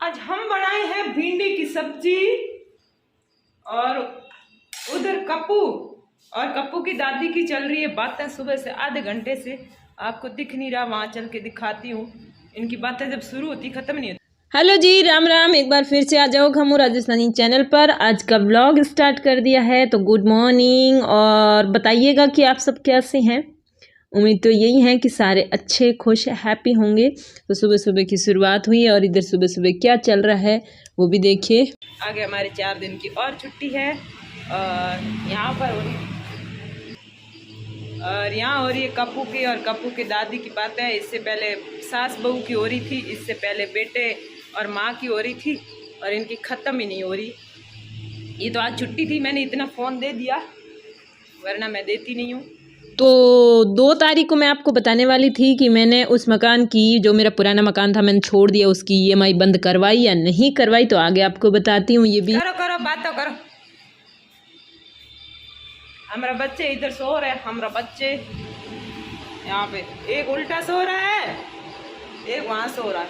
आज हम बनाए हैं भिंडी की सब्जी और उधर कप्पू और कप्पू की दादी की चल रही है बातें सुबह से आधे घंटे से। आपको दिख नहीं रहा, वहाँ चल के दिखाती हूँ। इनकी बातें जब शुरू होती खत्म नहीं होती। हेलो जी, राम राम। एक बार फिर से आ जाओ खमू राजस्थानी चैनल पर। आज का व्लॉग स्टार्ट कर दिया है, तो गुड मॉर्निंग। और बताइएगा कि आप सब कैसे हैं। उम्मीद तो यही है कि सारे अच्छे खुश हैप्पी होंगे। तो सुबह सुबह की शुरुआत हुई और इधर सुबह सुबह क्या चल रहा है वो भी देखिए। आगे हमारे 4 दिन की और छुट्टी है और यहाँ पर हो रही है कप्पू की और कप्पू की दादी की बातें। इससे पहले सास बहू की हो रही थी, इससे पहले बेटे और माँ की हो रही थी और इनकी ख़त्म ही नहीं हो रही। ये तो आज छुट्टी थी, मैंने इतना फ़ोन दे दिया, वरना मैं देती नहीं हूँ। तो 2 तारीख को मैं आपको बताने वाली थी कि मैंने उस मकान की, जो मेरा पुराना मकान था, मैंने छोड़ दिया, उसकी EMI बंद करवाई या नहीं करवाई। तो आगे आपको बताती हूँ। ये भी करो बात तो करो। हमारा बच्चे इधर सो रहे हैं, हमारा बच्चे यहाँ पे एक उल्टा सो रहा है, एक वहाँ सो रहा है।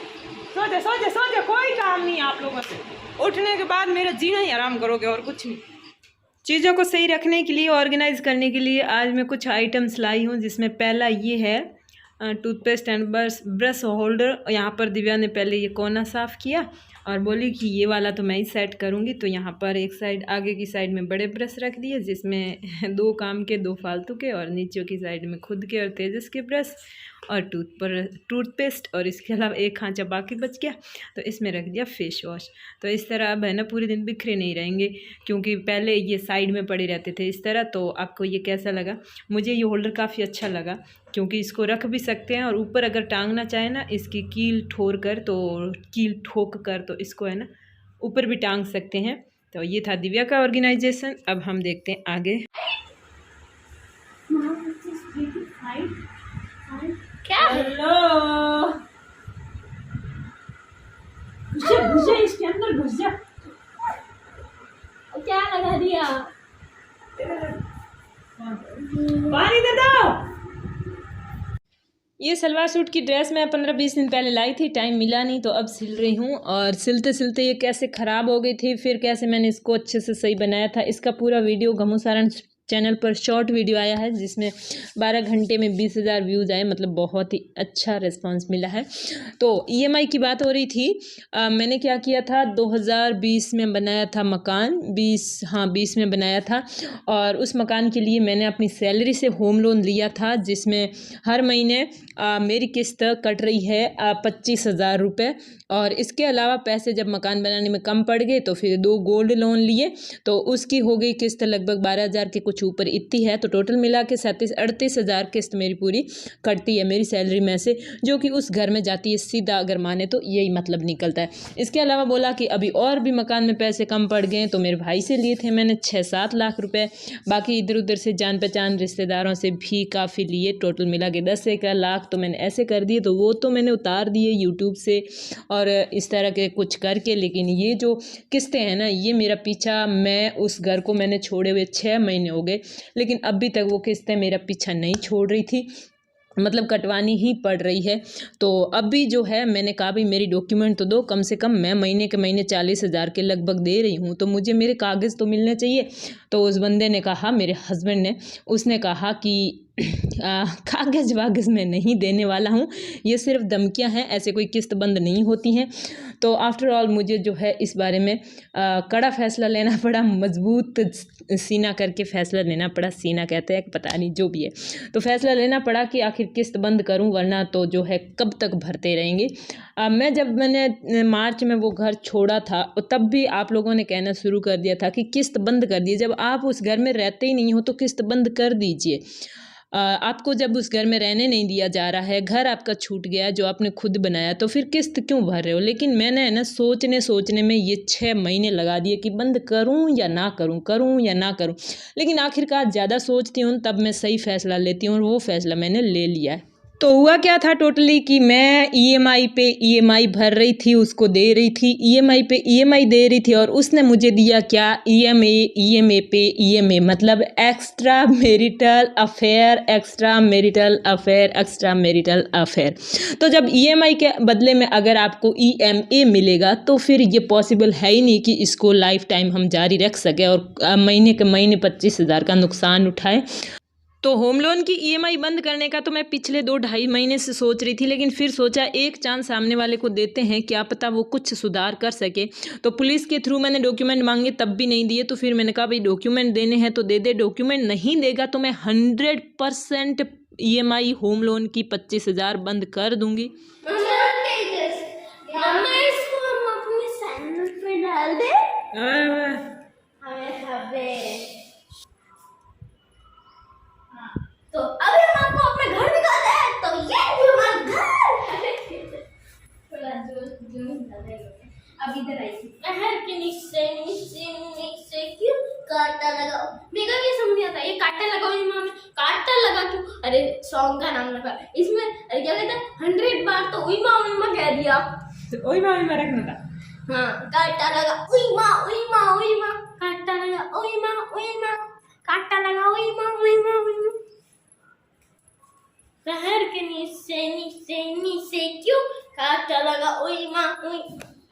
सो जा, कोई काम नहीं आप लोगों से। उठने के बाद मेरा जीना ही आराम करोगे और कुछ नहीं। चीज़ों को सही रखने के लिए, ऑर्गेनाइज करने के लिए आज मैं कुछ आइटम्स लाई हूँ, जिसमें पहला ये है टूथपेस्ट एंड ब्रश होल्डर। यहाँ पर दिव्या ने पहले ये कोना साफ़ किया और बोली कि ये वाला तो मैं ही सेट करूँगी। तो यहाँ पर एक साइड, आगे की साइड में बड़े ब्रश रख दिए, जिसमें 2 काम के 2 फालतू के, और नीचे की साइड में खुद के और तेजस के ब्रश और टूथपेस्ट, और इसके अलावा एक खांचा बाकी बच गया, तो इसमें रख दिया फेस वॉश। तो इस तरह अब है ना, पूरे दिन बिखरे नहीं रहेंगे, क्योंकि पहले ये साइड में पड़े रहते थे इस तरह। तो आपको ये कैसा लगा? मुझे ये होल्डर काफ़ी अच्छा लगा, क्योंकि इसको रख भी सकते हैं और ऊपर अगर टांगना चाहे ना, इसकी कील ठोक कर तो इसको है ना ऊपर भी टांग सकते हैं। तो ये था दिव्या का ऑर्गेनाइजेशन। अब हम देखते हैं आगे। क्या? हेलो, घुस जा इसके अंदर, घुस जा। क्या लगा दिया? पानी दे दो। ये सलवार सूट की ड्रेस मैं 15-20 दिन पहले लाई थी, टाइम मिला नहीं, तो अब सिल रही हूँ। और सिलते सिलते ये कैसे ख़राब हो गई थी, फिर कैसे मैंने इसको अच्छे से सही बनाया था, इसका पूरा वीडियो घमू सारण चैनल पर शॉर्ट वीडियो आया है, जिसमें 12 घंटे में 20,000 व्यूज़ आए। मतलब बहुत ही अच्छा रिस्पांस मिला है। तो EMI की बात हो रही थी। मैंने क्या किया था, 2020 में बनाया था मकान, 20 में बनाया था। और उस मकान के लिए मैंने अपनी सैलरी से होम लोन लिया था, जिसमें हर महीने मेरी किस्त कट रही है 25,000 रुपये। और इसके अलावा पैसे जब मकान बनाने में कम पड़ गए, तो फिर 2 गोल्ड लोन लिए, तो उसकी हो गई किस्त लगभग 12,000 के कुछ ऊपर इतनी है। तो टोटल मिला के 37-38,000 किस्त मेरी पूरी कटती है मेरी सैलरी में से, जो कि उस घर में जाती है सीधा। अगर माने तो यही मतलब निकलता है। इसके अलावा बोला कि अभी और भी मकान में पैसे कम पड़ गए, तो मेरे भाई से लिए थे मैंने 6-7 लाख रुपए। बाकी इधर उधर से जान पहचान रिश्तेदारों से भी काफ़ी लिए, टोटल मिला के 10-1 लाख तो मैंने ऐसे कर दिए। तो वो तो मैंने उतार दिए यूट्यूब से और इस तरह के कुछ करके। लेकिन ये जो किस्तें हैं ना, ये मेरा पीछा, मैं उस घर को मैंने छोड़े हुए 6 महीने हो गए, लेकिन अभी तक वो किस्तें मेरा पीछा नहीं छोड़ रही थी, मतलब कटवानी ही पड़ रही है। तो अभी जो है, मैंने कहा भाई मेरी डॉक्यूमेंट तो दो, कम से कम मैं महीने के महीने 40,000 के लगभग दे रही हूँ, तो मुझे मेरे कागज़ तो मिलने चाहिए। तो उस बंदे ने कहा, मेरे हस्बैंड ने, उसने कहा कि कागज़ वागज़ मैं नहीं देने वाला हूँ, ये सिर्फ धमकियाँ हैं, ऐसे कोई किस्त बंद नहीं होती हैं। तो आफ्टर ऑल मुझे जो है इस बारे में कड़ा फैसला लेना पड़ा, मजबूत सीना करके फैसला लेना पड़ा। सीना कहते हैं, पता नहीं, जो भी है। तो फैसला लेना पड़ा कि आखिर किस्त बंद करूं, वरना तो जो है कब तक भरते रहेंगे। मैंने मार्च में वो घर छोड़ा था, तब भी आप लोगों ने कहना शुरू कर दिया था कि किस्त बंद कर दिए। जब आप उस घर में रहते ही नहीं हो तो किस्त बंद कर दीजिए। आपको जब उस घर में रहने नहीं दिया जा रहा है, घर आपका छूट गया जो आपने खुद बनाया, तो फिर किस्त क्यों भर रहे हो? लेकिन मैंने है ना सोचने में ये 6 महीने लगा दिए कि बंद करूं या ना करूं। लेकिन आखिरकार ज़्यादा सोचती हूँ तब मैं सही फैसला लेती हूँ, और वो फैसला मैंने ले लिया है। तो हुआ क्या था टोटली कि मैं ईएमआई पे ईएमआई भर रही थी, उसको दे रही थी, ईएमआई पे ईएमआई दे रही थी और उसने मुझे दिया क्या, ईएमए पे ईएमए, मतलब extra marital affair, extra marital affair, extra marital affair. तो जब ईएमआई के बदले में अगर आपको ईएमए मिलेगा तो फिर ये पॉसिबल है ही नहीं कि इसको लाइफ टाइम हम जारी रख सकें और महीने के महीने 25,000 का नुकसान उठाएं। तो होम लोन की ईएमआई बंद करने का तो मैं पिछले 2-2.5 महीने से सोच रही थी, लेकिन फिर सोचा एक चांस सामने वाले को देते हैं, क्या पता वो कुछ सुधार कर सके। तो पुलिस के थ्रू मैंने डॉक्यूमेंट मांगे, तब भी नहीं दिए। तो फिर मैंने कहा भाई डॉक्यूमेंट देने हैं तो दे दे, डॉक्यूमेंट नहीं देगा तो मैं 100% ईएमआई होम लोन की 25,000 बंद कर दूंगी। तो अभी हम आपको अपने घर दिखा रहे हैं। तो ये भी हमारा घर है। थोड़ा अब इधर आई शहर के नीचे क्यों कांटा लगाओ। मेरा ये समझ नहीं आता, ये कांटा लगाओ, ये माँ में कांटा लगा क्यों। अरे सॉन्ग का नाम लगा इसमें, अरे क्या कहते हैं 100 बार तो उई माँ कह दिया, ओई माँ रखना था। हाँ कांटा लगा उई माँ कांटा लगा उई माँ कांटा लगा उई माँ। शहर के नीचे क्यों कांटा लगा उई माँ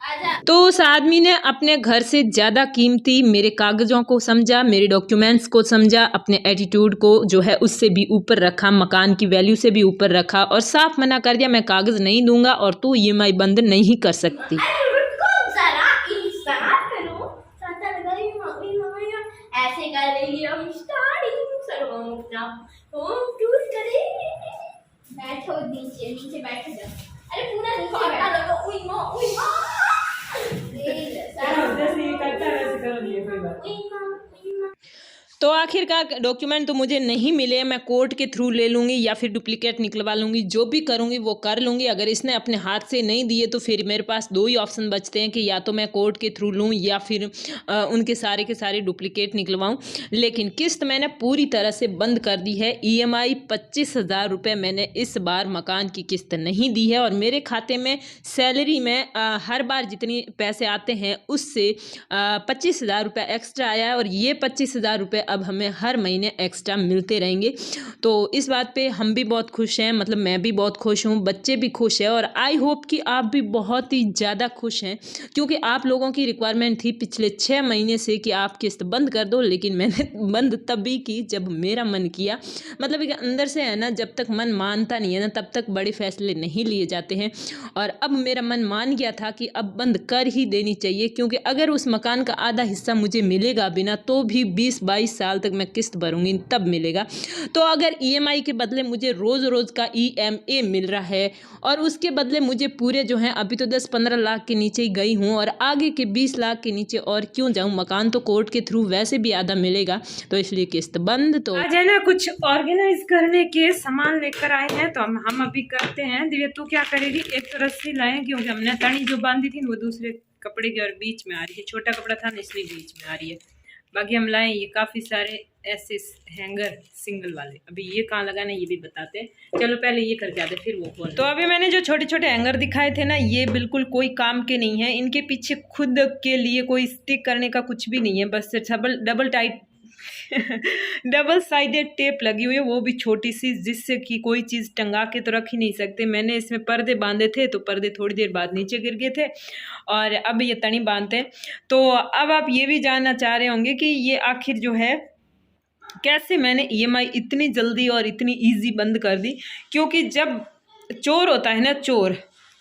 आजा। तो उस आदमी ने अपने घर से ज़्यादा कीमती मेरे कागज़ों को समझा, मेरे डॉक्यूमेंट्स को समझा, अपने एटीट्यूड को जो है उससे भी ऊपर रखा, मकान की वैल्यू से भी ऊपर रखा और साफ मना कर दिया मैं कागज़ नहीं दूंगा और तू ईएमआई बंद नहीं कर सकती। ऐसे करेंगे हम स्टार्टिंग बैठो नीचे बैठ जाओ। अरे पूरा नीचे बैठा लगा उई माँ तो आखिरकार डॉक्यूमेंट तो मुझे नहीं मिले, मैं कोर्ट के थ्रू ले लूँगी या फिर डुप्लीकेट निकलवा लूँगी, जो भी करूँगी वो कर लूँगी। अगर इसने अपने हाथ से नहीं दिए तो फिर मेरे पास 2 ही ऑप्शन बचते हैं कि या तो मैं कोर्ट के थ्रू लूँ या फिर उनके सारे के सारे डुप्लीकेट निकलवाऊँ। लेकिन किस्त मैंने पूरी तरह से बंद कर दी है। ईएमआई 25,000 रुपये मैंने इस बार मकान की किस्त नहीं दी है और मेरे खाते में सैलरी में हर बार जितनी पैसे आते हैं उससे 25,000 रुपये एक्स्ट्रा आया है और ये 25,000 रुपये अब हमें हर महीने एक्स्ट्रा मिलते रहेंगे। तो इस बात पे हम भी बहुत खुश हैं, मतलब मैं भी बहुत खुश हूँ, बच्चे भी खुश हैं और आई होप कि आप भी बहुत ही ज़्यादा खुश हैं, क्योंकि आप लोगों की रिक्वायरमेंट थी पिछले 6 महीने से कि आप किस्त बंद कर दो। लेकिन मैंने बंद तब भी की जब मेरा मन किया, मतलब एक अंदर से है ना, जब तक मन मानता नहीं है ना तब तक बड़े फैसले नहीं लिए जाते हैं। और अब मेरा मन मान गया था कि अब बंद कर ही देनी चाहिए, क्योंकि अगर उस मकान का आधा हिस्सा मुझे मिलेगा बिना तो भी 20-22 साल तक मैं किस्त भरूंगी तब मिलेगा। तो अगर ईएमआई के बदले मुझे रोज़ का ईएमए मिल रहा है और उसके बदले मुझे पूरे जो हैं अभी तो 10-15 लाख के नीचे ही गई हूँ और आगे के 20 लाख के नीचे और क्यों जाऊँ, मकान तो कोर्ट के थ्रू वैसे भी आधा मिलेगा, तो इसलिए किस्त बंद। तो आज है ना कुछ ऑर्गेनाइज करने के सामान लेकर आए हैं, तो हम अभी करते हैं। दिव्या तू क्या करेगी, एक तो रस्सी लाए क्योंकि हमने तनी जो बांधी थी वो दूसरे कपड़े के और बीच में आ रही है, छोटा कपड़ा था ना इसलिए बीच में आ रही है। बाकी हम लाए ये काफ़ी सारे ऐसे हैंगर सिंगल वाले, अभी ये कहाँ लगाना ये भी बताते हैं। चलो पहले ये करके आते फिर वो खोल। तो अभी मैंने जो छोटे छोटे हैंगर दिखाए थे ना, ये बिल्कुल कोई काम के नहीं है, इनके पीछे खुद के लिए कोई स्टिक करने का कुछ भी नहीं है, बस double tight double sided tape लगी हुई है, वो भी छोटी सी, जिससे कि कोई चीज़ टंगा के तो रख ही नहीं सकते। मैंने इसमें पर्दे बांधे थे तो पर्दे थोड़ी देर बाद नीचे गिर गए थे और अब ये तनी बांधते हैं। तो अब आप ये भी जानना चाह रहे होंगे कि ये आखिर जो है कैसे मैंने ईएमआई इतनी जल्दी और इतनी इजी बंद कर दी। क्योंकि जब चोर होता है ना,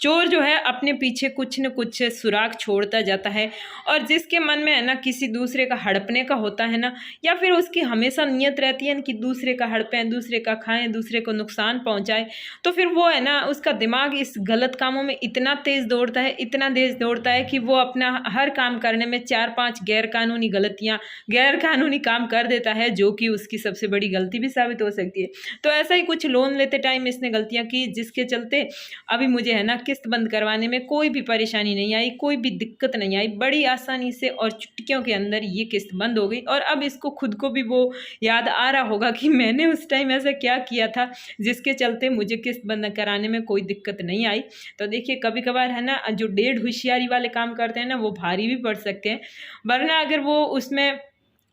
चोर जो है अपने पीछे कुछ न कुछ सुराग छोड़ता जाता है और जिसके मन में है ना किसी दूसरे का हड़पने का होता है ना, या फिर उसकी हमेशा नियत रहती है कि दूसरे का हड़पें, दूसरे का खाएं, दूसरे को नुकसान पहुंचाए, तो फिर वो है ना उसका दिमाग इस गलत कामों में इतना तेज़ दौड़ता है, इतना तेज़ दौड़ता है कि वो अपना हर काम करने में 4-5 गैर कानूनी काम कर देता है, जो कि उसकी सबसे बड़ी गलती भी साबित हो सकती है। तो ऐसा ही कुछ लोन लेते टाइम इसने गलतियाँ की, जिसके चलते अभी मुझे है ना किस्त बंद करवाने में कोई भी परेशानी नहीं आई, कोई भी दिक्कत नहीं आई, बड़ी आसानी से और चुटकियों के अंदर ये किस्त बंद हो गई। और अब इसको खुद को भी वो याद आ रहा होगा कि मैंने उस टाइम ऐसा क्या किया था जिसके चलते मुझे किस्त बंद कराने में कोई दिक्कत नहीं आई। तो देखिए कभी कभार है ना, जो डेढ़ होशियारी वाले काम करते हैं ना, वो भारी भी पड़ सकते हैं। वरना अगर वो उसमें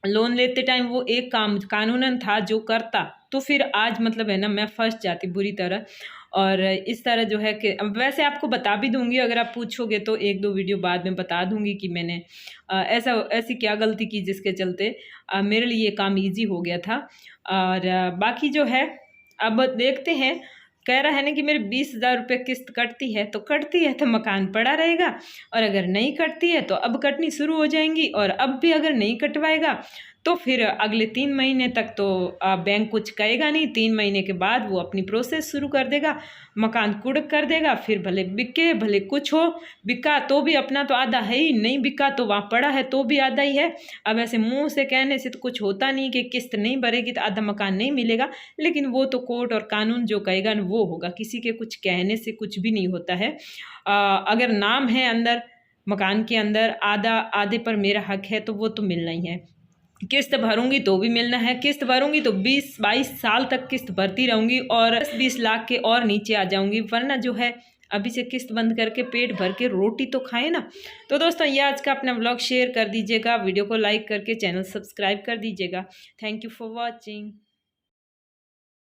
लोन लेते टाइम वो एक काम कानूनन था जो करता, तो फिर आज मतलब है ना मैं फंस जाती बुरी तरह। और इस तरह जो है कि वैसे आपको बता भी दूंगी, अगर आप पूछोगे तो एक दो वीडियो बाद में बता दूंगी कि मैंने ऐसी क्या गलती की जिसके चलते मेरे लिए ये काम इजी हो गया था। और बाकी जो है अब देखते हैं, कह रहा है ना कि मेरे 20,000 रुपये किस्त कटती है, तो कटती है तो मकान पड़ा रहेगा, और अगर नहीं कटती है तो अब कटनी शुरू हो जाएंगी। और अब भी अगर नहीं कटवाएगा तो फिर अगले 3 महीने तक तो बैंक कुछ कहेगा नहीं। 3 महीने के बाद वो अपनी प्रोसेस शुरू कर देगा, मकान कुड़क कर देगा। फिर भले बिके भले कुछ हो, बिका तो भी अपना तो आधा है ही, नहीं बिका तो वहाँ पड़ा है तो भी आधा ही है। अब ऐसे मुंह से कहने से तो कुछ होता नहीं कि किस्त नहीं भरेगी तो आधा मकान नहीं मिलेगा, लेकिन वो तो कोर्ट और कानून जो कहेगा ना वो होगा, किसी के कुछ कहने से कुछ भी नहीं होता है। अगर नाम है अंदर मकान के अंदर आधे पर मेरा हक है तो वो तो मिलना ही है। किस्त भरूंगी तो भी मिलना है, किस्त भरूंगी तो 20-22 साल तक किस्त भरती रहूंगी और 20 लाख के और नीचे आ जाऊंगी। वरना जो है अभी से किस्त बंद करके पेट भर के रोटी तो खाए ना। तो दोस्तों ये आज का अपना व्लॉग शेयर कर दीजिएगा, वीडियो को लाइक करके चैनल सब्सक्राइब कर दीजिएगा। Thank you for watching.